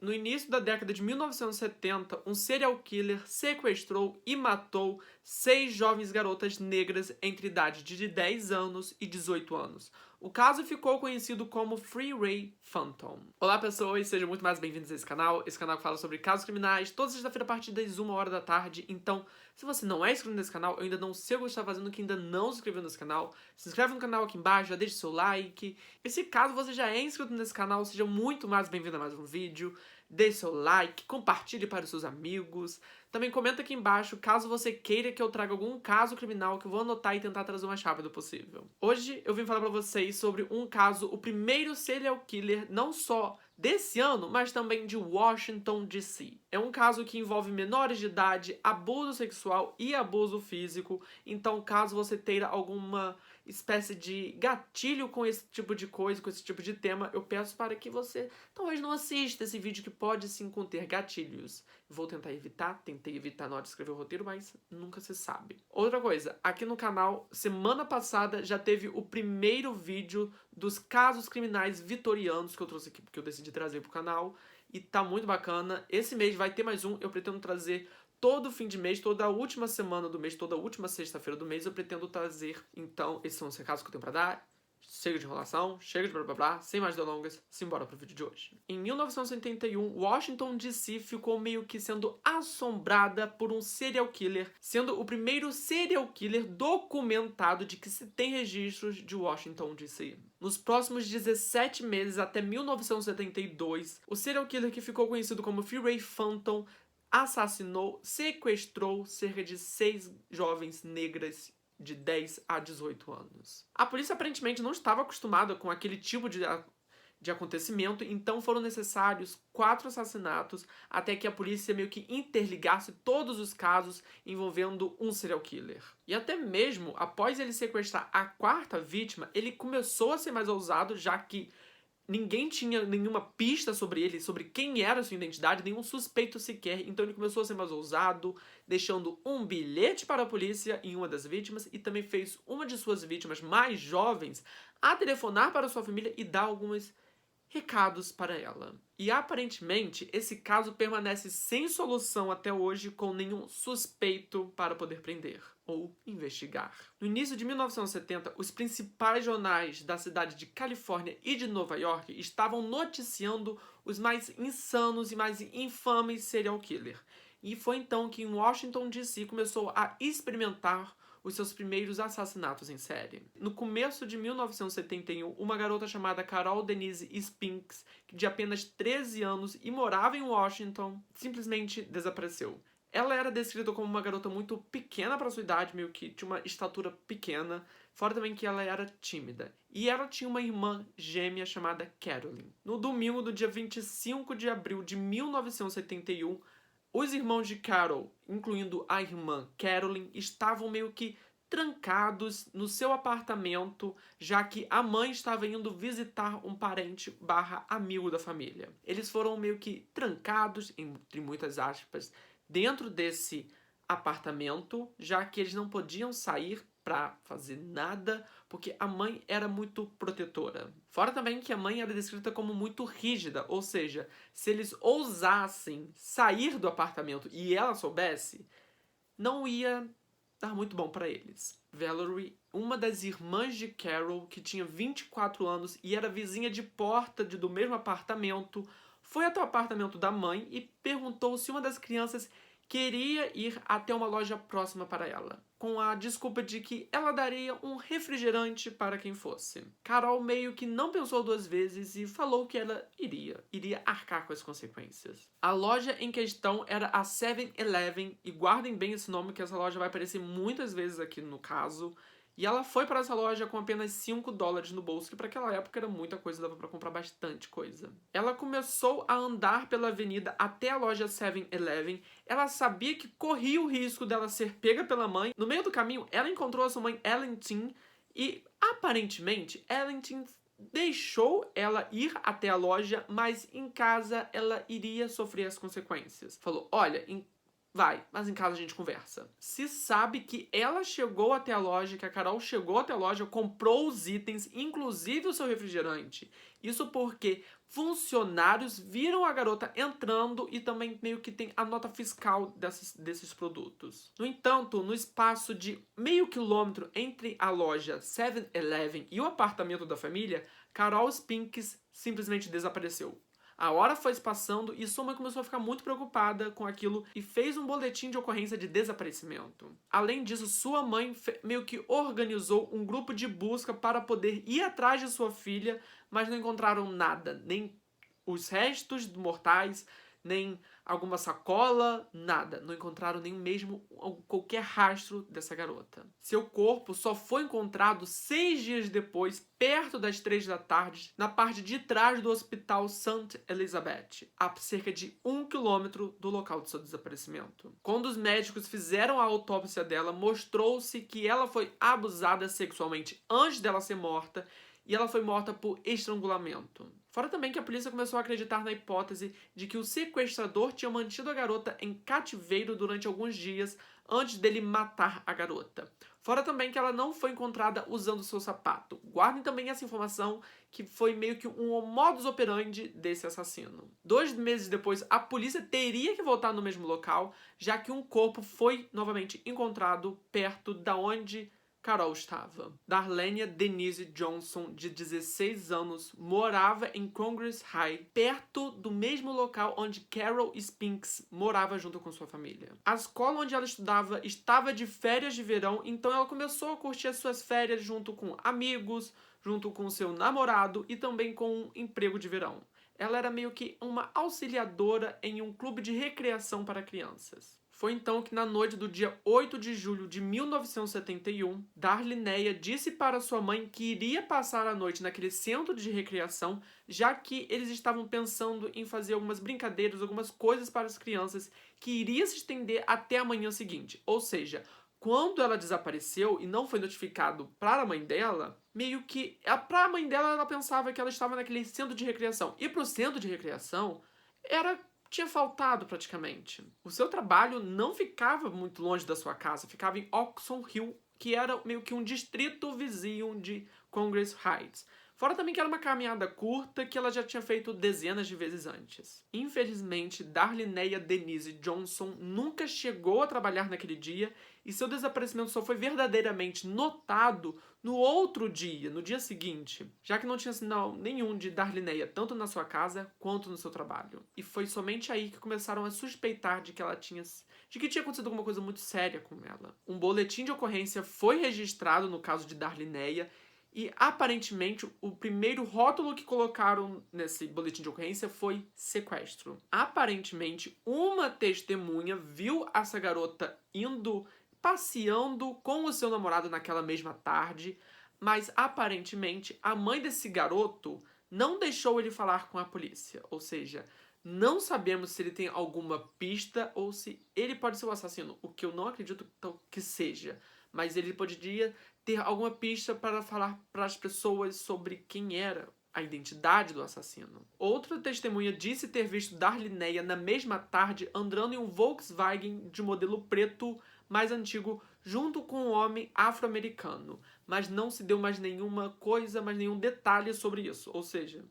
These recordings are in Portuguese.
No início da década de 1970, um serial killer sequestrou e matou 6 jovens garotas negras entre idade de 10 anos e 18 anos. O caso ficou conhecido como Freeway Phantom. Olá pessoas, sejam muito mais bem-vindos a esse canal que fala sobre casos criminais, toda sexta-feira a partir das 1 hora da tarde. Então, se você não é inscrito nesse canal, eu ainda não sei o que está fazendo, que ainda não se inscreveu nesse canal, se inscreve no canal aqui embaixo, já deixa seu like. E se caso você já é inscrito nesse canal, seja muito mais bem-vindo a mais um vídeo. Deixe seu like, compartilhe para os seus amigos. Também comenta aqui embaixo caso você queira que eu traga algum caso criminal que eu vou anotar e tentar trazer o mais rápido possível. Hoje eu vim falar pra vocês sobre um caso, o primeiro serial killer não só desse ano, mas também de Washington, D.C. É um caso que envolve menores de idade, abuso sexual e abuso físico. Então, caso você tenha alguma espécie de gatilho com esse tipo de coisa, com esse tipo de tema, eu peço para que você talvez não assista esse vídeo que pode sim conter gatilhos. Vou tentar evitar, tentei evitar na hora de escrever o roteiro, mas nunca se sabe. Outra coisa, aqui no canal, semana passada já teve o primeiro vídeo dos casos criminais vitorianos que eu trouxe aqui, porque eu decidi trazer pro canal, e tá muito bacana. Esse mês vai ter mais um, eu pretendo trazer todo fim de mês, toda a última semana do mês, toda a última sexta-feira do mês, eu pretendo trazer. Então, esses são os recados que eu tenho pra dar. Chega de enrolação, chega de blá blá blá, sem mais delongas, simbora pro vídeo de hoje. Em 1981, Washington, D.C. ficou meio que sendo assombrada por um serial killer, sendo o primeiro serial killer documentado de que se tem registros de Washington, D.C. Nos próximos 17 meses, até 1972, o serial killer que ficou conhecido como Freeway Phantom assassinou, sequestrou cerca de 6 jovens negras de 10 a 18 anos. A polícia aparentemente não estava acostumada com aquele tipo de acontecimento, então foram necessários 4 assassinatos até que a polícia meio que interligasse todos os casos envolvendo um serial killer. E até mesmo após ele sequestrar a 4ª vítima, ele começou a ser mais ousado, já que ninguém tinha nenhuma pista sobre ele, sobre quem era a sua identidade, nenhum suspeito sequer. Então ele começou a ser mais ousado, deixando um bilhete para a polícia em uma das vítimas e também fez uma de suas vítimas mais jovens a telefonar para sua família e dar alguns recados para ela. E aparentemente esse caso permanece sem solução até hoje, com nenhum suspeito para poder prender ou investigar. No início de 1970, os principais jornais da cidade de Califórnia e de Nova York estavam noticiando os mais insanos e mais infames serial killer. E foi então que em Washington, D.C. começou a experimentar os seus primeiros assassinatos em série. No começo de 1971, uma garota chamada Carol Denise Spinks, de apenas 13 anos e morava em Washington, simplesmente desapareceu. Ela era descrita como uma garota muito pequena para sua idade, meio que tinha uma estatura pequena, fora também que ela era tímida. E ela tinha uma irmã gêmea chamada Carolyn. No domingo do dia 25 de abril de 1971, os irmãos de Carol, incluindo a irmã Carolyn, estavam meio que trancados no seu apartamento, já que a mãe estava indo visitar um parente / amigo da família. Eles foram meio que trancados, entre muitas aspas, dentro desse apartamento, já que eles não podiam sair para fazer nada, porque a mãe era muito protetora. Fora também que a mãe era descrita como muito rígida, ou seja, se eles ousassem sair do apartamento e ela soubesse, não ia dar muito bom para eles. Valerie, uma das irmãs de Carol, que tinha 24 anos e era vizinha de porta do mesmo apartamento, foi até o apartamento da mãe e perguntou se uma das crianças queria ir até uma loja próxima para ela, com a desculpa de que ela daria um refrigerante para quem fosse. Carol meio que não pensou 2 vezes e falou que ela iria arcar com as consequências. A loja em questão era a 7-Eleven, e guardem bem esse nome que essa loja vai aparecer muitas vezes aqui no caso. E ela foi para essa loja com apenas $5 no bolso, que para aquela época era muita coisa, dava para comprar bastante coisa. Ela começou a andar pela avenida até a loja 7-Eleven. Ela sabia que corria o risco dela ser pega pela mãe. No meio do caminho, ela encontrou a sua mãe Ellen Tin e, aparentemente, Ellen Tin deixou ela ir até a loja, mas em casa ela iria sofrer as consequências. Falou, olha, vai, mas em casa a gente conversa. Se sabe que ela chegou até a loja, que a Carol chegou até a loja, comprou os itens, inclusive o seu refrigerante. Isso porque funcionários viram a garota entrando e também meio que tem a nota fiscal desses produtos. No entanto, no espaço de meio quilômetro entre a loja 7-Eleven e o apartamento da família, Carol Spinks simplesmente desapareceu. A hora foi se passando e sua mãe começou a ficar muito preocupada com aquilo e fez um boletim de ocorrência de desaparecimento. Além disso, sua mãe meio que organizou um grupo de busca para poder ir atrás de sua filha, mas não encontraram nada, nem os restos mortais, nem alguma sacola, nada. Não encontraram nem mesmo qualquer rastro dessa garota. Seu corpo só foi encontrado 6 dias depois, perto das 3 da tarde, na parte de trás do Hospital St. Elizabeth, a cerca de 1 quilômetro do local de seu desaparecimento. Quando os médicos fizeram a autópsia dela, mostrou-se que ela foi abusada sexualmente antes dela ser morta, e ela foi morta por estrangulamento. Fora também que a polícia começou a acreditar na hipótese de que o sequestrador tinha mantido a garota em cativeiro durante alguns dias antes dele matar a garota. Fora também que ela não foi encontrada usando seu sapato. Guardem também essa informação, que foi meio que um modus operandi desse assassino. 2 meses depois, a polícia teria que voltar no mesmo local, já que um corpo foi novamente encontrado perto da onde Carol estava. Darlenia Denise Johnson, de 16 anos, morava em Congress High, perto do mesmo local onde Carol Spinks morava junto com sua família. A escola onde ela estudava estava de férias de verão, então ela começou a curtir as suas férias junto com amigos, junto com seu namorado e também com um emprego de verão. Ela era meio que uma auxiliadora em um clube de recreação para crianças. Foi então que na noite do dia 8 de julho de 1971, Darlineia disse para sua mãe que iria passar a noite naquele centro de recreação, já que eles estavam pensando em fazer algumas brincadeiras, algumas coisas para as crianças, que iria se estender até a manhã seguinte. Ou seja, quando ela desapareceu e não foi notificado para a mãe dela, meio que para a mãe dela ela pensava que ela estava naquele centro de recreação. E para o centro de recreação tinha faltado praticamente. O seu trabalho não ficava muito longe da sua casa, ficava em Oxon Hill, que era meio que um distrito vizinho de Congress Heights. Fora também que era uma caminhada curta que ela já tinha feito dezenas de vezes antes. Infelizmente, Darlineia Denise Johnson nunca chegou a trabalhar naquele dia e seu desaparecimento só foi verdadeiramente notado no outro dia, no dia seguinte, já que não tinha sinal nenhum de Darlineia tanto na sua casa quanto no seu trabalho. E foi somente aí que começaram a suspeitar de que tinha acontecido alguma coisa muito séria com ela. Um boletim de ocorrência foi registrado no caso de Darlineia e, aparentemente, o primeiro rótulo que colocaram nesse boletim de ocorrência foi sequestro. Aparentemente, uma testemunha viu essa garota passeando com o seu namorado naquela mesma tarde, mas, aparentemente, a mãe desse garoto não deixou ele falar com a polícia. Ou seja, não sabemos se ele tem alguma pista ou se ele pode ser o assassino, o que eu não acredito que seja. Mas ele poderia ter alguma pista para falar para as pessoas sobre quem era a identidade do assassino. Outra testemunha disse ter visto Darlineia na mesma tarde andando em um Volkswagen de modelo preto mais antigo junto com um homem afro-americano, mas não se deu mais nenhuma coisa, mais nenhum detalhe sobre isso. Ou seja,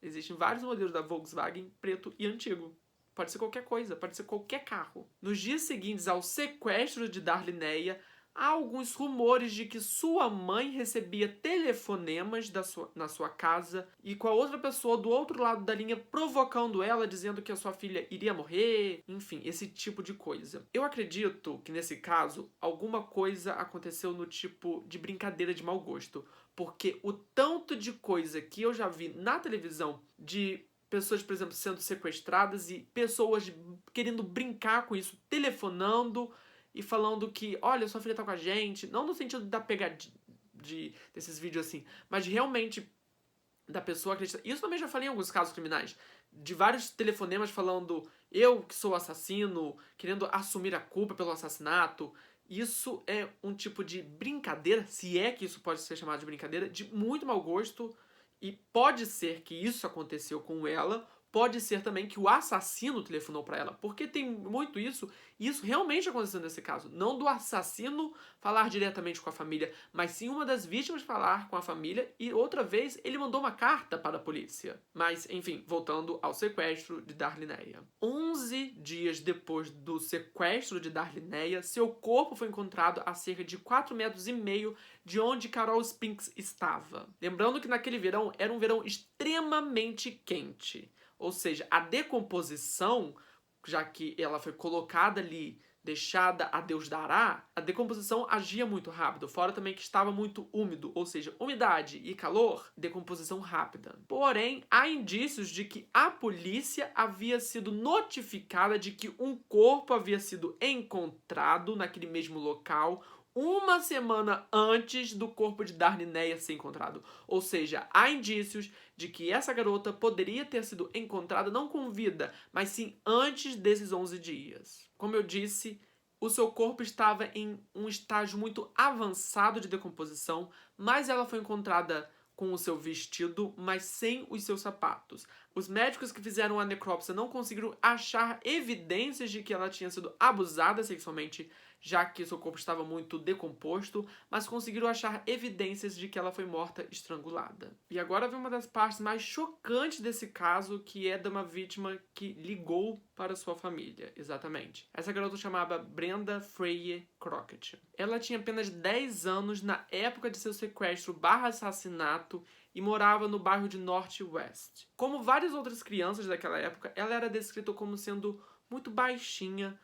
existem vários modelos da Volkswagen preto e antigo. Pode ser qualquer coisa, pode ser qualquer carro. Nos dias seguintes ao sequestro de Darlineia, há alguns rumores de que sua mãe recebia telefonemas na sua casa e com a outra pessoa do outro lado da linha provocando ela, dizendo que a sua filha iria morrer, enfim, esse tipo de coisa. Eu acredito que nesse caso alguma coisa aconteceu no tipo de brincadeira de mau gosto, porque o tanto de coisa que eu já vi na televisão de pessoas, por exemplo, sendo sequestradas e pessoas querendo brincar com isso, telefonando e falando que, olha, sua filha tá com a gente, não no sentido da pegadinha desses vídeos assim, mas realmente da pessoa acreditar. Isso também já falei em alguns casos criminais, de vários telefonemas falando eu que sou o assassino, querendo assumir a culpa pelo assassinato. Isso é um tipo de brincadeira, se é que isso pode ser chamado de brincadeira, de muito mau gosto, e pode ser que isso aconteceu com ela pode ser também que o assassino telefonou para ela, porque tem muito isso, e isso realmente aconteceu nesse caso. Não do assassino falar diretamente com a família, mas sim uma das vítimas falar com a família, e outra vez ele mandou uma carta para a polícia. Mas, enfim, voltando ao sequestro de Darlineia. 11 dias depois do sequestro de Darlineia, seu corpo foi encontrado a cerca de 4,5 metros de onde Carol Spinks estava. Lembrando que naquele verão era um verão extremamente quente. Ou seja, a decomposição, já que ela foi colocada ali, deixada a Deus dará, a decomposição agia muito rápido, fora também que estava muito úmido, ou seja, umidade e calor, decomposição rápida. Porém, há indícios de que a polícia havia sido notificada de que um corpo havia sido encontrado naquele mesmo local uma semana antes do corpo de Darlineia ser encontrado. Ou seja, há indícios de que essa garota poderia ter sido encontrada não com vida, mas sim antes desses 11 dias. Como eu disse, o seu corpo estava em um estágio muito avançado de decomposição, mas ela foi encontrada com o seu vestido, mas sem os seus sapatos. Os médicos que fizeram a necrópsia não conseguiram achar evidências de que ela tinha sido abusada sexualmente, já que seu corpo estava muito decomposto, mas conseguiram achar evidências de que ela foi morta estrangulada. E agora vem uma das partes mais chocantes desse caso, que é de uma vítima que ligou para sua família, exatamente. Essa garota chamava Brenda Freie Crockett. Ela tinha apenas 10 anos na época de seu sequestro/assassinato e morava no bairro de North West. Como várias outras crianças daquela época, ela era descrita como sendo muito baixinha,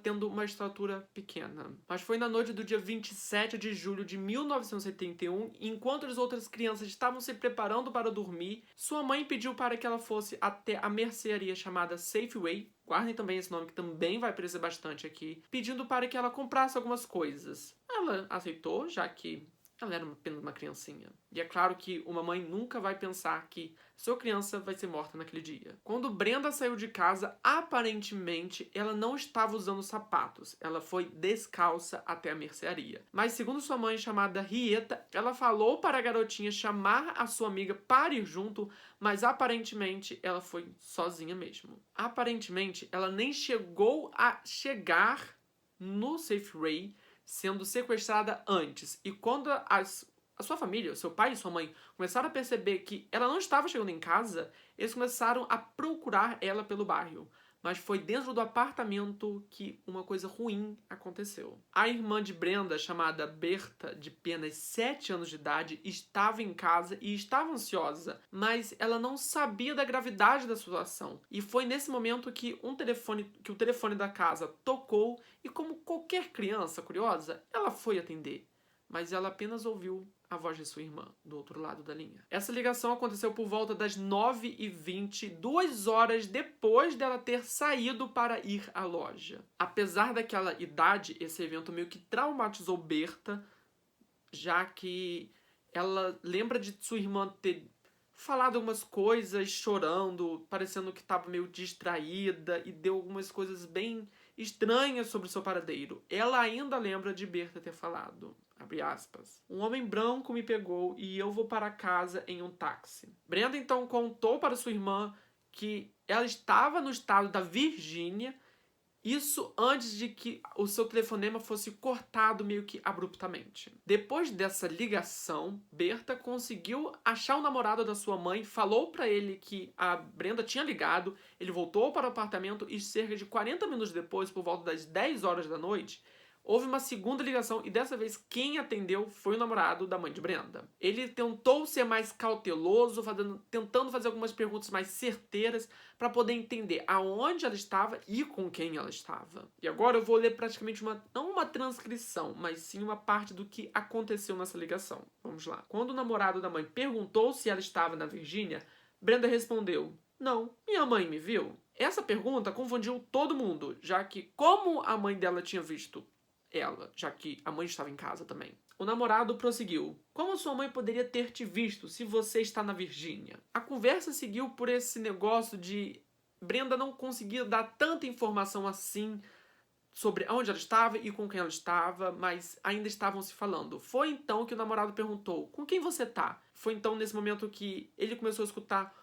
tendo uma estatura pequena. Mas foi na noite do dia 27 de julho de 1971, enquanto as outras crianças estavam se preparando para dormir, sua mãe pediu para que ela fosse até a mercearia chamada Safeway, guardem também esse nome que também vai aparecer bastante aqui, pedindo para que ela comprasse algumas coisas. Ela aceitou, já que ela era apenas uma criancinha. E é claro que uma mãe nunca vai pensar que sua criança vai ser morta naquele dia. Quando Brenda saiu de casa, aparentemente ela não estava usando sapatos. Ela foi descalça até a mercearia. Mas segundo sua mãe, chamada Rieta, ela falou para a garotinha chamar a sua amiga para ir junto, mas aparentemente ela foi sozinha mesmo. Aparentemente, ela nem chegou a chegar no Safeway, sendo sequestrada antes. E quando a sua família, seu pai e sua mãe, começaram a perceber que ela não estava chegando em casa, eles começaram a procurar ela pelo bairro. Mas foi dentro do apartamento que uma coisa ruim aconteceu. A irmã de Brenda, chamada Berta, de apenas 7 anos de idade, estava em casa e estava ansiosa, mas ela não sabia da gravidade da situação. E foi nesse momento que o telefone da casa tocou e, como qualquer criança curiosa, ela foi atender. Mas ela apenas ouviu a voz de sua irmã, do outro lado da linha. Essa ligação aconteceu por volta das 9h20, 2 horas depois dela ter saído para ir à loja. Apesar daquela idade, esse evento meio que traumatizou Berta, já que ela lembra de sua irmã ter falado algumas coisas, chorando, parecendo que estava meio distraída e deu algumas coisas bem estranhas sobre o seu paradeiro. Ela ainda lembra de Berta ter falado, abre aspas, um homem branco me pegou e eu vou para casa em um táxi. Brenda então contou para sua irmã que ela estava no estado da Virgínia, isso antes de que o seu telefonema fosse cortado meio que abruptamente. Depois dessa ligação, Berta conseguiu achar o namorado da sua mãe, falou para ele que a Brenda tinha ligado, ele voltou para o apartamento e cerca de 40 minutos depois, por volta das 10 horas da noite, houve uma segunda ligação e dessa vez quem atendeu foi o namorado da mãe de Brenda. Ele tentou ser mais cauteloso, tentando fazer algumas perguntas mais certeiras para poder entender aonde ela estava e com quem ela estava. E agora eu vou ler praticamente não uma transcrição, mas sim uma parte do que aconteceu nessa ligação. Vamos lá. Quando o namorado da mãe perguntou se ela estava na Virgínia, Brenda respondeu: "Não, minha mãe me viu." Essa pergunta confundiu todo mundo, já que como a mãe dela tinha visto ela, já que a mãe estava em casa também. O namorado prosseguiu: "Como sua mãe poderia ter te visto se você está na Virgínia?" A conversa seguiu por esse negócio de Brenda não conseguia dar tanta informação assim sobre onde ela estava e com quem ela estava, mas ainda estavam se falando. Foi então que o namorado perguntou: "Com quem você tá?" Foi então nesse momento que ele começou a escutar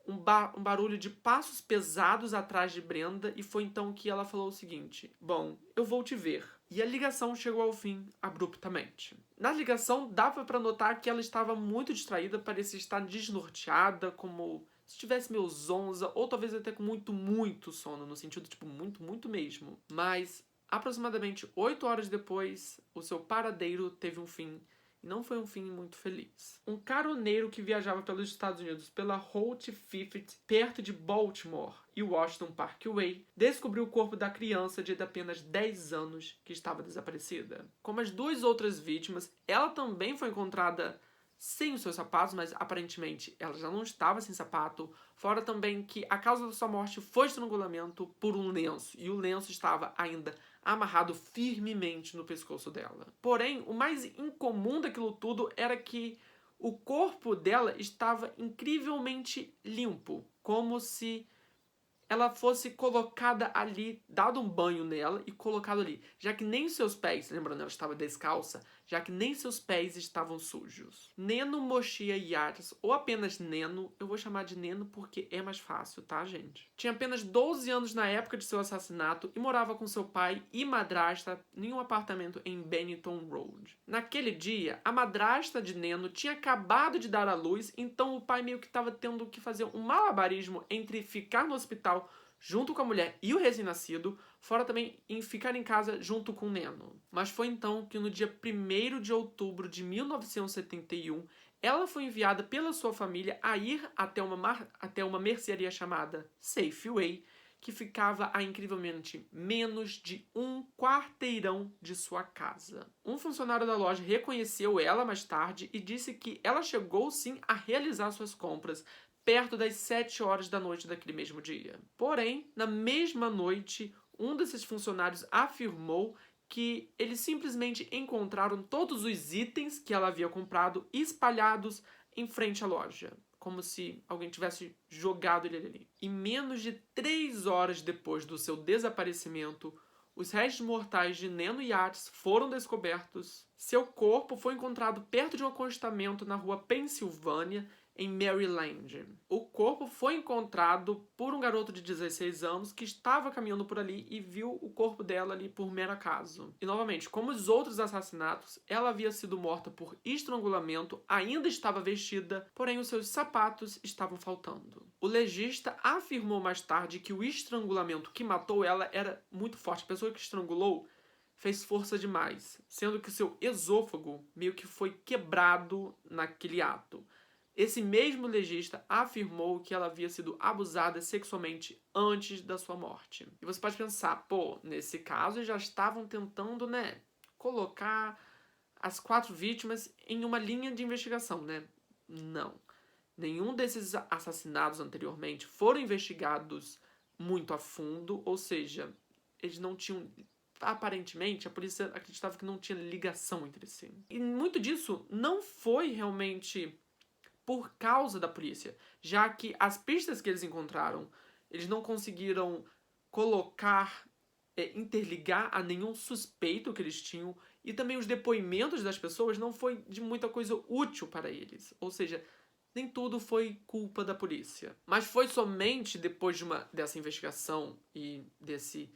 um barulho de passos pesados atrás de Brenda e foi então que ela falou o seguinte: bom, eu vou te ver. E a ligação chegou ao fim abruptamente. Na ligação dava para notar que ela estava muito distraída, parecia estar desnorteada, como se estivesse meio zonza, ou talvez até com muito sono, no sentido tipo muito mesmo. Mas aproximadamente 8 horas depois, o seu paradeiro teve um fim. E não foi um fim muito feliz. Um caroneiro que viajava pelos Estados Unidos pela Route 50, perto de Baltimore e Washington Parkway, descobriu o corpo da criança de apenas 10 anos que estava desaparecida. Como as duas outras vítimas, ela também foi encontrada sem os seus sapatos, mas aparentemente ela já não estava sem sapato. Fora também que a causa da sua morte foi estrangulamento por um lenço, e o lenço estava ainda amarrado firmemente no pescoço dela. Porém, o mais incomum daquilo tudo era que o corpo dela estava incrivelmente limpo, como se ela fosse colocada ali, dado um banho nela e colocado ali, já que nem seus pés, lembrando, ela estava descalça, já que nem seus pés estavam sujos. Neno Moshia Yates, ou apenas Neno, eu vou chamar de Neno porque é mais fácil, tá, gente? Tinha apenas 12 anos na época de seu assassinato e morava com seu pai e madrasta em um apartamento em Bennington Road. Naquele dia, a madrasta de Neno tinha acabado de dar à luz, então o pai meio que estava tendo que fazer um malabarismo entre ficar no hospital junto com a mulher e o recém-nascido, fora também em ficar em casa junto com o Neno. Mas foi então que no dia 1º de outubro de 1971, ela foi enviada pela sua família a ir até uma mercearia chamada Safeway, que ficava a incrivelmente menos de um quarteirão de sua casa. Um funcionário da loja reconheceu ela mais tarde e disse que ela chegou sim a realizar suas compras perto das 7 horas da noite daquele mesmo dia. Porém, na mesma noite, um desses funcionários afirmou que eles simplesmente encontraram todos os itens que ela havia comprado espalhados em frente à loja, como se alguém tivesse jogado ele ali. E menos de 3 horas depois do seu desaparecimento, os restos mortais de Neno Yates foram descobertos. Seu corpo foi encontrado perto de um acostamento na rua Pensilvânia, em Maryland. O corpo foi encontrado por um garoto de 16 anos que estava caminhando por ali e viu o corpo dela ali por mero acaso. E novamente, como os outros assassinatos, ela havia sido morta por estrangulamento, ainda estava vestida, porém os seus sapatos estavam faltando. O legista afirmou mais tarde que o estrangulamento que matou ela era muito forte. A pessoa que estrangulou fez força demais, sendo que seu esôfago meio que foi quebrado naquele ato. Esse mesmo legista afirmou que ela havia sido abusada sexualmente antes da sua morte. E você pode pensar, pô, nesse caso eles já estavam tentando, colocar as 4 vítimas em uma linha de investigação, Não. Nenhum desses assassinatos anteriormente foram investigados muito a fundo, ou seja, eles não tinham... Aparentemente, a polícia acreditava que não tinha ligação entre si. E muito disso não foi realmente por causa da polícia, já que as pistas que eles encontraram, eles não conseguiram colocar, interligar a nenhum suspeito que eles tinham, e também os depoimentos das pessoas não foi de muita coisa útil para eles, ou seja, nem tudo foi culpa da polícia. Mas foi somente depois dessa investigação e desse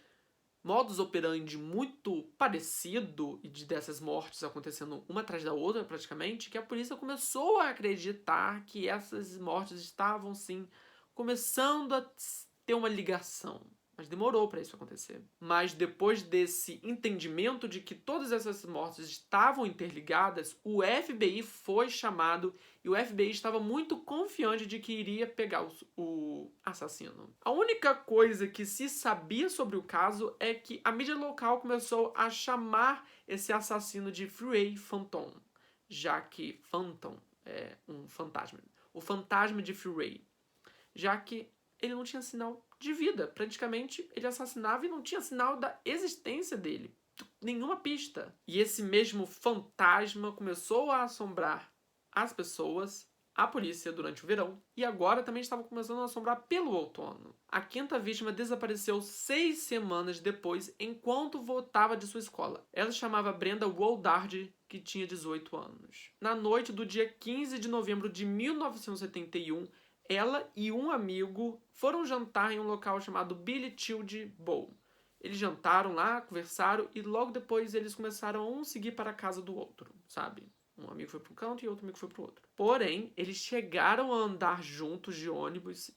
modus operandi muito parecido e dessas mortes acontecendo uma atrás da outra praticamente, que a polícia começou a acreditar que essas mortes estavam sim começando a ter uma ligação. Mas demorou para isso acontecer. Mas depois desse entendimento de que todas essas mortes estavam interligadas, o FBI foi chamado e o FBI estava muito confiante de que iria pegar o assassino. A única coisa que se sabia sobre o caso é que a mídia local começou a chamar esse assassino de Freeway Phantom, já que Phantom é um fantasma. O fantasma de Freeway. Já que ele não tinha sinal de vida. Praticamente, ele assassinava e não tinha sinal da existência dele. Nenhuma pista. E esse mesmo fantasma começou a assombrar as pessoas, a polícia durante o verão, e agora também estava começando a assombrar pelo outono. A 5ª vítima desapareceu 6 semanas depois, enquanto voltava de sua escola. Ela se chamava Brenda Woldard, que tinha 18 anos. Na noite do dia 15 de novembro de 1971, ela e um amigo foram jantar em um local chamado Billy Childe Bowl. Eles jantaram lá, conversaram e logo depois eles começaram a um seguir para a casa do outro, sabe? Um amigo foi para um canto e outro amigo foi para o outro. Porém, eles chegaram a andar juntos de ônibus,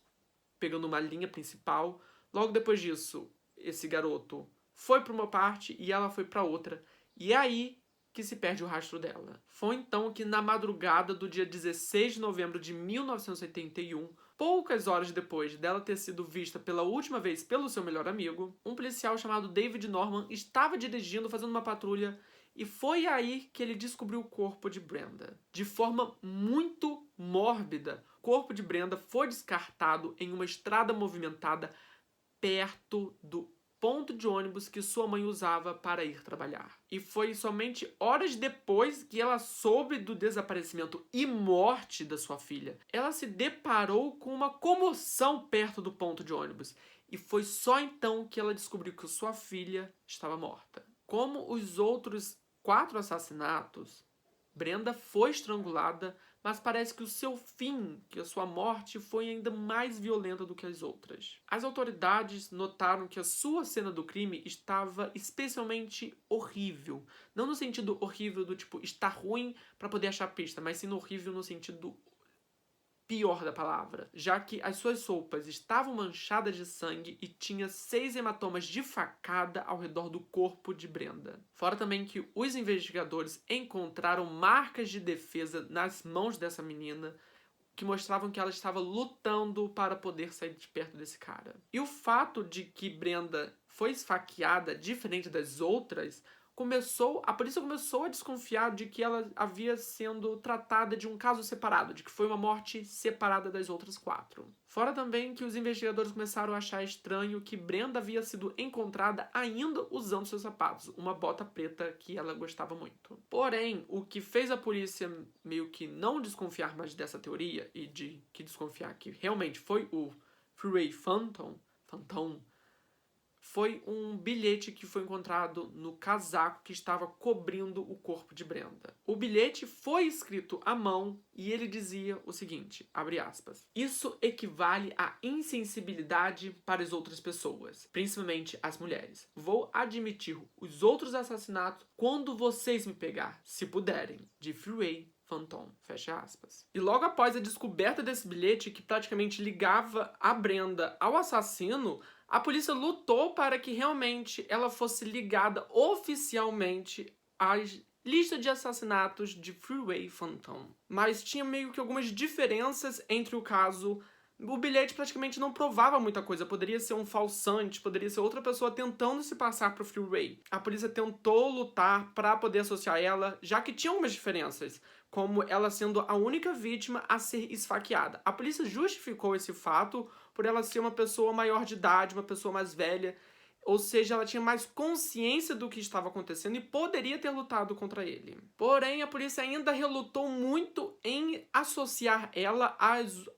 pegando uma linha principal. Logo depois disso, esse garoto foi para uma parte e ela foi para outra. E é aí que se perde o rastro dela. Foi então que na madrugada do dia 16 de novembro de 1981, poucas horas depois dela ter sido vista pela última vez pelo seu melhor amigo, um policial chamado David Norman estava dirigindo, fazendo uma patrulha, e foi aí que ele descobriu o corpo de Brenda. De forma muito mórbida, o corpo de Brenda foi descartado em uma estrada movimentada perto do ponto de ônibus que sua mãe usava para ir trabalhar. E foi somente horas depois que ela soube do desaparecimento e morte da sua filha. Ela se deparou com uma comoção perto do ponto de ônibus. E foi só então que ela descobriu que sua filha estava morta. Como os outros 4 assassinatos, Brenda foi estrangulada, mas parece que o seu fim, que a sua morte, foi ainda mais violenta do que as outras. As autoridades notaram que a sua cena do crime estava especialmente horrível. Não no sentido horrível do tipo, está ruim para poder achar pista, mas sim horrível no sentido pior da palavra, já que as suas roupas estavam manchadas de sangue e tinha 6 hematomas de facada ao redor do corpo de Brenda. Fora também que os investigadores encontraram marcas de defesa nas mãos dessa menina, que mostravam que ela estava lutando para poder sair de perto desse cara. E o fato de que Brenda foi esfaqueada diferente das outras, a polícia começou a desconfiar de que ela havia sendo tratada de um caso separado, de que foi uma morte separada das outras 4. Fora também que os investigadores começaram a achar estranho que Brenda havia sido encontrada ainda usando seus sapatos, uma bota preta que ela gostava muito. Porém, o que fez a polícia meio que não desconfiar mais dessa teoria e de que desconfiar que realmente foi o Freeway Phantom, foi um bilhete que foi encontrado no casaco que estava cobrindo o corpo de Brenda. O bilhete foi escrito à mão e ele dizia o seguinte, abre aspas, isso equivale à insensibilidade para as outras pessoas, principalmente as mulheres. Vou admitir os outros assassinatos quando vocês me pegar, se puderem, de Freeway Phantom, fecha aspas. E logo após a descoberta desse bilhete, que praticamente ligava a Brenda ao assassino, a polícia lutou para que realmente ela fosse ligada oficialmente à lista de assassinatos de Freeway Phantom. Mas tinha meio que algumas diferenças entre o caso. O bilhete praticamente não provava muita coisa. Poderia ser um falsante, poderia ser outra pessoa tentando se passar para o Freeway. A polícia tentou lutar para poder associar ela, já que tinha algumas diferenças, como ela sendo a única vítima a ser esfaqueada. A polícia justificou esse fato por ela ser uma pessoa maior de idade, uma pessoa mais velha, ou seja, ela tinha mais consciência do que estava acontecendo e poderia ter lutado contra ele. Porém, a polícia ainda relutou muito em associar ela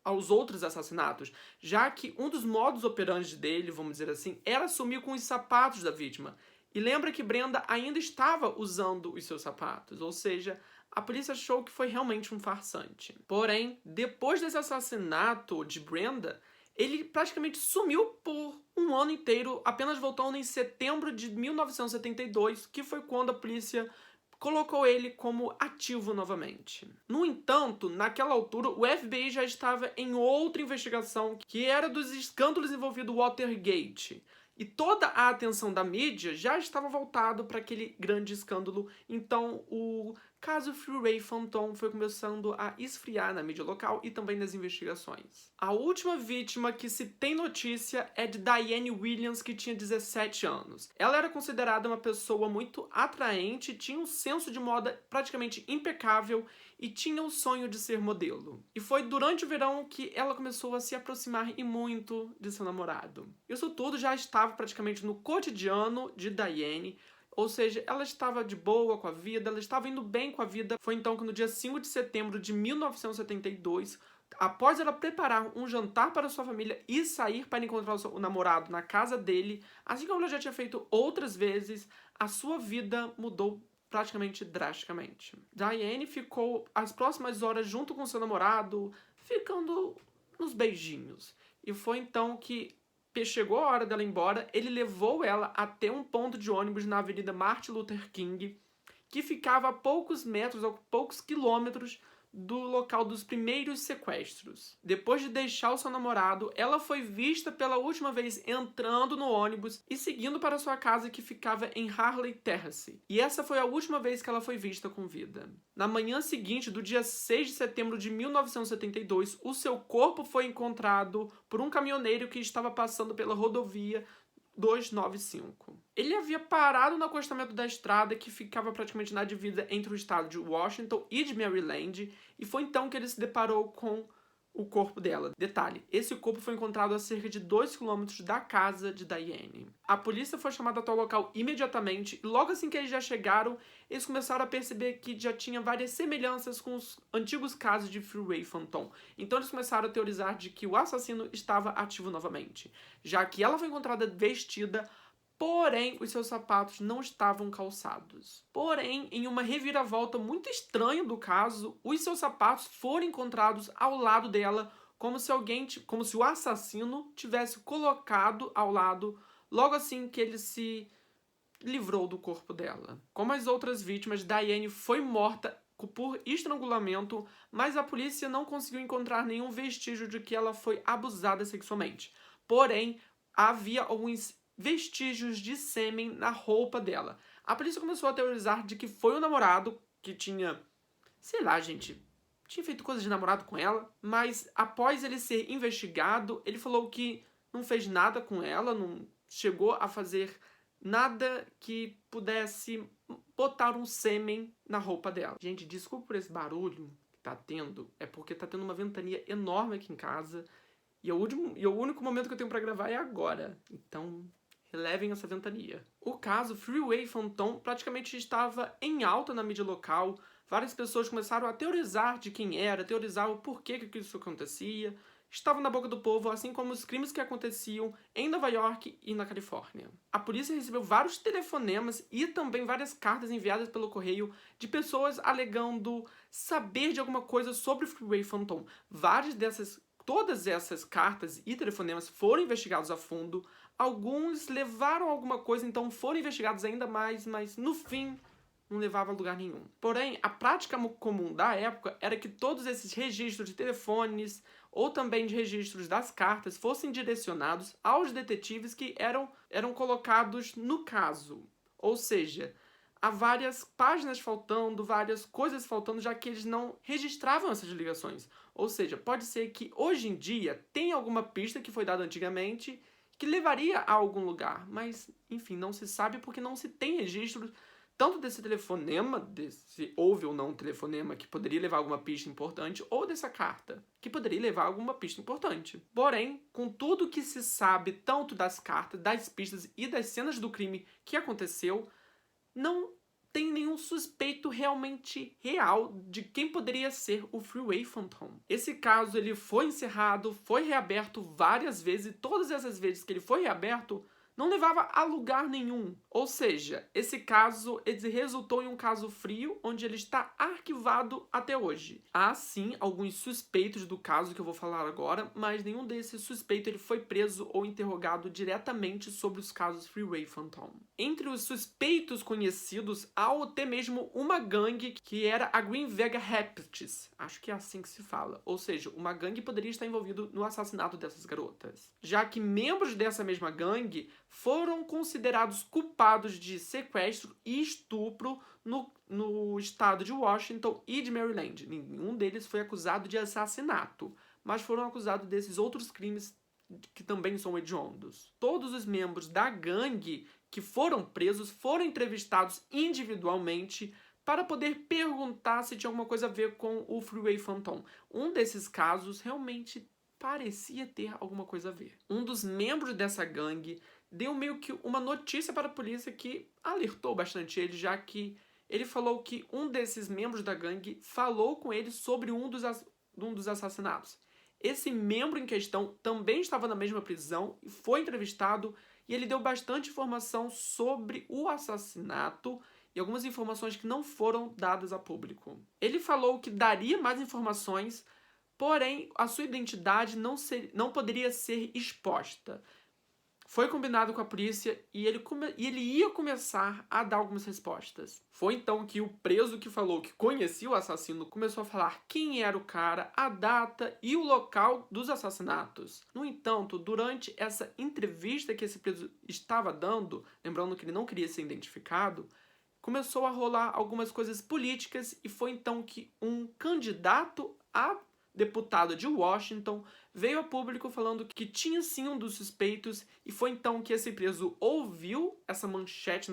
aos outros assassinatos, já que um dos modus operandi dele, vamos dizer assim, era sumir com os sapatos da vítima. E lembra que Brenda ainda estava usando os seus sapatos, ou seja, a polícia achou que foi realmente um farsante. Porém, depois desse assassinato de Brenda, ele praticamente sumiu por um ano inteiro, apenas voltando em setembro de 1972, que foi quando a polícia colocou ele como ativo novamente. No entanto, naquela altura, o FBI já estava em outra investigação, que era dos escândalos envolvidos Watergate. E toda a atenção da mídia já estava voltada para aquele grande escândalo, então o caso Freeway Phantom foi começando a esfriar na mídia local e também nas investigações. A última vítima que se tem notícia é de Diane Williams, que tinha 17 anos. Ela era considerada uma pessoa muito atraente, tinha um senso de moda praticamente impecável e tinha o sonho de ser modelo. E foi durante o verão que ela começou a se aproximar e muito de seu namorado. Isso tudo já estava praticamente no cotidiano de Diane, ou seja, ela estava de boa com a vida, ela estava indo bem com a vida. Foi então que no dia 5 de setembro de 1972, após ela preparar um jantar para sua família e sair para encontrar o namorado na casa dele, assim como ela já tinha feito outras vezes, a sua vida mudou praticamente drasticamente. Diane ficou as próximas horas junto com seu namorado, ficando nos beijinhos. E foi então que chegou a hora dela ir embora, ele levou ela até um ponto de ônibus na Avenida Martin Luther King, que ficava a poucos metros, a poucos quilômetros do local dos primeiros sequestros. Depois de deixar o seu namorado, ela foi vista pela última vez entrando no ônibus e seguindo para sua casa, que ficava em Harley Terrace. E essa foi a última vez que ela foi vista com vida. Na manhã seguinte, do dia 6 de setembro de 1972, o seu corpo foi encontrado por um caminhoneiro que estava passando pela rodovia 295. Ele havia parado no acostamento da estrada, que ficava praticamente na divisa entre o estado de Washington e de Maryland, e foi então que ele se deparou com o corpo dela. Detalhe, esse corpo foi encontrado a cerca de 2 quilômetros da casa de Diane. A polícia foi chamada até o local imediatamente, e logo assim que eles já chegaram, eles começaram a perceber que já tinha várias semelhanças com os antigos casos de Freeway Phantom. Então eles começaram a teorizar de que o assassino estava ativo novamente, já que ela foi encontrada vestida, porém os seus sapatos não estavam calçados. Porém, em uma reviravolta muito estranha do caso, os seus sapatos foram encontrados ao lado dela, como se o assassino tivesse colocado ao lado logo assim que ele se livrou do corpo dela. Como as outras vítimas, Diane foi morta por estrangulamento, mas a polícia não conseguiu encontrar nenhum vestígio de que ela foi abusada sexualmente. Porém, havia alguns vestígios de sêmen na roupa dela. A polícia começou a teorizar de que foi o namorado que tinha, sei lá, gente, tinha feito coisa de namorado com ela, mas após ele ser investigado, ele falou que não fez nada com ela, não chegou a fazer nada que pudesse botar um sêmen na roupa dela. Gente, desculpa por esse barulho que tá tendo, é porque tá tendo uma ventania enorme aqui em casa, e o único momento que eu tenho pra gravar é agora. Então, relevem essa ventania. O caso Freeway Phantom praticamente estava em alta na mídia local. Várias pessoas começaram a teorizar de quem era, teorizar o porquê que isso acontecia. Estavam na boca do povo, assim como os crimes que aconteciam em Nova York e na Califórnia. A polícia recebeu vários telefonemas e também várias cartas enviadas pelo correio de pessoas alegando saber de alguma coisa sobre o Freeway Phantom. Todas essas cartas e telefonemas foram investigados a fundo. Alguns levaram alguma coisa, então foram investigados ainda mais, mas no fim não levava a lugar nenhum. Porém, a prática comum da época era que todos esses registros de telefones ou também de registros das cartas fossem direcionados aos detetives que eram colocados no caso. Ou seja, há várias páginas faltando, várias coisas faltando, já que eles não registravam essas ligações. Ou seja, pode ser que hoje em dia tenha alguma pista que foi dada antigamente que levaria a algum lugar, mas enfim, não se sabe porque não se tem registros tanto desse telefonema, desse houve ou não um telefonema que poderia levar a alguma pista importante, ou dessa carta, que poderia levar a alguma pista importante. Porém, com tudo que se sabe, tanto das cartas, das pistas e das cenas do crime que aconteceu, não tem nenhum suspeito realmente real de quem poderia ser o Freeway Phantom. Esse caso ele foi encerrado, foi reaberto várias vezes, e todas essas vezes que ele foi reaberto, não levava a lugar nenhum. Ou seja, esse caso ele resultou em um caso frio, onde ele está arquivado até hoje. Há sim alguns suspeitos do caso que eu vou falar agora, mas nenhum desses suspeitos ele foi preso ou interrogado diretamente sobre os casos Freeway Phantom. Entre os suspeitos conhecidos, há até mesmo uma gangue que era a Green Vega Rapids. Acho que é assim que se fala. Ou seja, uma gangue poderia estar envolvida no assassinato dessas garotas. Já que membros dessa mesma gangue foram considerados culpados de sequestro e estupro no estado de Washington e de Maryland. Nenhum deles foi acusado de assassinato, mas foram acusados desses outros crimes que também são hediondos. Todos os membros da gangue que foram presos foram entrevistados individualmente para poder perguntar se tinha alguma coisa a ver com o Freeway Phantom. Um desses casos realmente parecia ter alguma coisa a ver. Um dos membros dessa gangue deu meio que uma notícia para a polícia que alertou bastante ele, já que ele falou que um desses membros da gangue falou com ele sobre um dos assassinatos. Esse membro em questão também estava na mesma prisão e foi entrevistado, e ele deu bastante informação sobre o assassinato e algumas informações que não foram dadas a público. Ele falou que daria mais informações, porém a sua identidade não poderia ser exposta. Foi combinado com a polícia e ele ia começar a dar algumas respostas. Foi então que o preso que falou que conhecia o assassino começou a falar quem era o cara, a data e o local dos assassinatos. No entanto, durante essa entrevista que esse preso estava dando, lembrando que ele não queria ser identificado, começou a rolar algumas coisas políticas e foi então que um candidato a deputado de Washington veio a público falando que tinha sim um dos suspeitos e foi então que esse preso ouviu essa manchete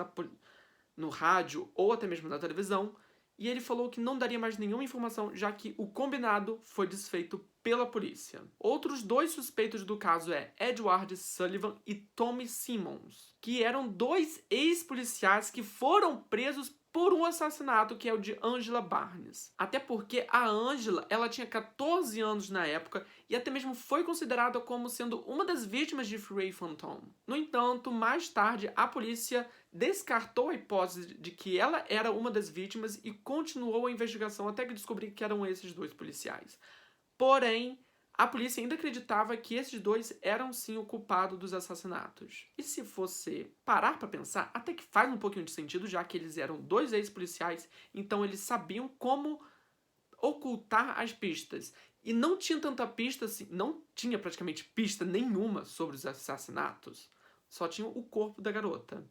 no rádio ou até mesmo na televisão e ele falou que não daria mais nenhuma informação já que o combinado foi desfeito pela polícia. Outros 2 suspeitos do caso é Edward Sullivan e Tommy Simmons, que eram 2 ex-policiais que foram presos por um assassinato que é o de Angela Barnes. Até porque a Angela, ela tinha 14 anos na época e até mesmo foi considerada como sendo uma das vítimas de Freeway Phantom. No entanto, mais tarde, a polícia descartou a hipótese de que ela era uma das vítimas e continuou a investigação até que descobriu que eram esses 2 policiais. Porém, a polícia ainda acreditava que esses 2 eram sim o culpado dos assassinatos. E se você parar para pensar, até que faz um pouquinho de sentido, já que eles eram 2 ex-policiais, então eles sabiam como ocultar as pistas. E não tinha tanta pista assim, não tinha praticamente pista nenhuma sobre os assassinatos. Só tinha o corpo da garota.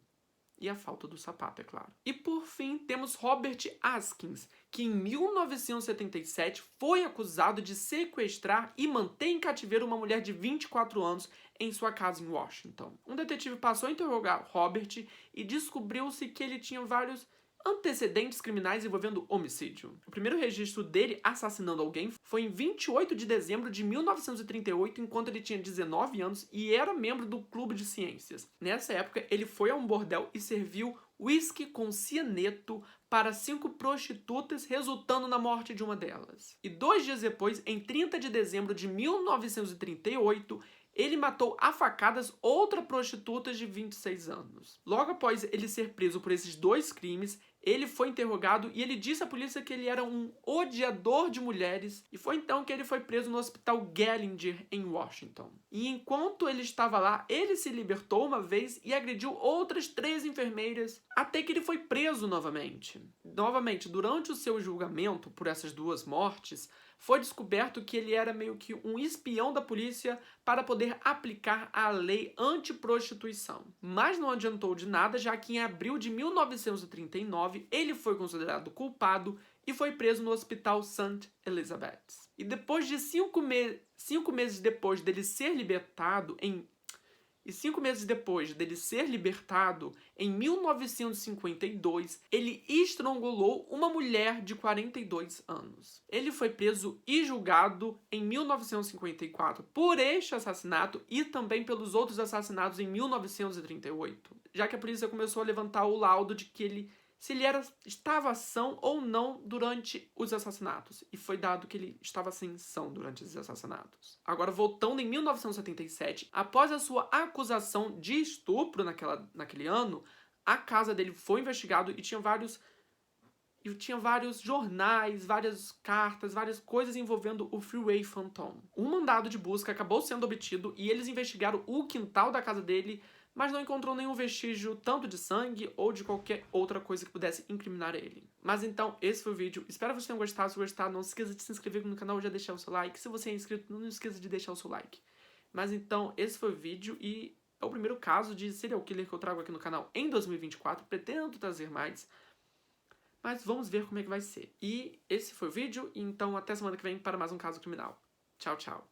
E a falta do sapato, é claro. E por fim, temos Robert Askins, que em 1977 foi acusado de sequestrar e manter em cativeiro uma mulher de 24 anos em sua casa em Washington. Um detetive passou a interrogar Robert e descobriu-se que ele tinha vários antecedentes criminais envolvendo homicídio. O primeiro registro dele assassinando alguém foi em 28 de dezembro de 1938, enquanto ele tinha 19 anos e era membro do Clube de Ciências. Nessa época, ele foi a um bordel e serviu uísque com cianeto para 5 prostitutas, resultando na morte de uma delas. E 2 dias depois, em 30 de dezembro de 1938, ele matou a facadas outra prostituta de 26 anos. Logo após ele ser preso por esses 2 crimes, ele foi interrogado e ele disse à polícia que ele era um odiador de mulheres e foi então que ele foi preso no hospital Gallinger, em Washington. E enquanto ele estava lá, ele se libertou uma vez e agrediu outras 3 enfermeiras até que ele foi preso novamente. Durante o seu julgamento por essas 2 mortes, foi descoberto que ele era meio que um espião da polícia para poder aplicar a lei anti-prostituição. Mas não adiantou de nada, já que em abril de 1939 ele foi considerado culpado e foi preso no Hospital St. Elizabeth's. E depois de 5 meses depois dele ser libertado, em 1952, ele estrangulou uma mulher de 42 anos. Ele foi preso e julgado em 1954 por este assassinato e também pelos outros assassinatos em 1938, já que a polícia começou a levantar o laudo de que se ele estava são ou não durante os assassinatos. E foi dado que ele estava sim são durante os assassinatos. Agora, voltando em 1977, após a sua acusação de estupro naquele ano, a casa dele foi investigado e tinha vários jornais, várias cartas, várias coisas envolvendo o Freeway Phantom. Um mandado de busca acabou sendo obtido e eles investigaram o quintal da casa dele, mas não encontrou nenhum vestígio tanto de sangue ou de qualquer outra coisa que pudesse incriminar ele. Mas então, esse foi o vídeo. Espero que vocês tenham gostado. Se gostar, não se esqueça de se inscrever no canal e já deixar o seu like. Se você é inscrito, não esqueça de deixar o seu like. Mas então, esse foi o vídeo e é o primeiro caso de serial killer que eu trago aqui no canal em 2024. Pretendo trazer mais, mas vamos ver como é que vai ser. E esse foi o vídeo, então até semana que vem para mais um caso criminal. Tchau, tchau.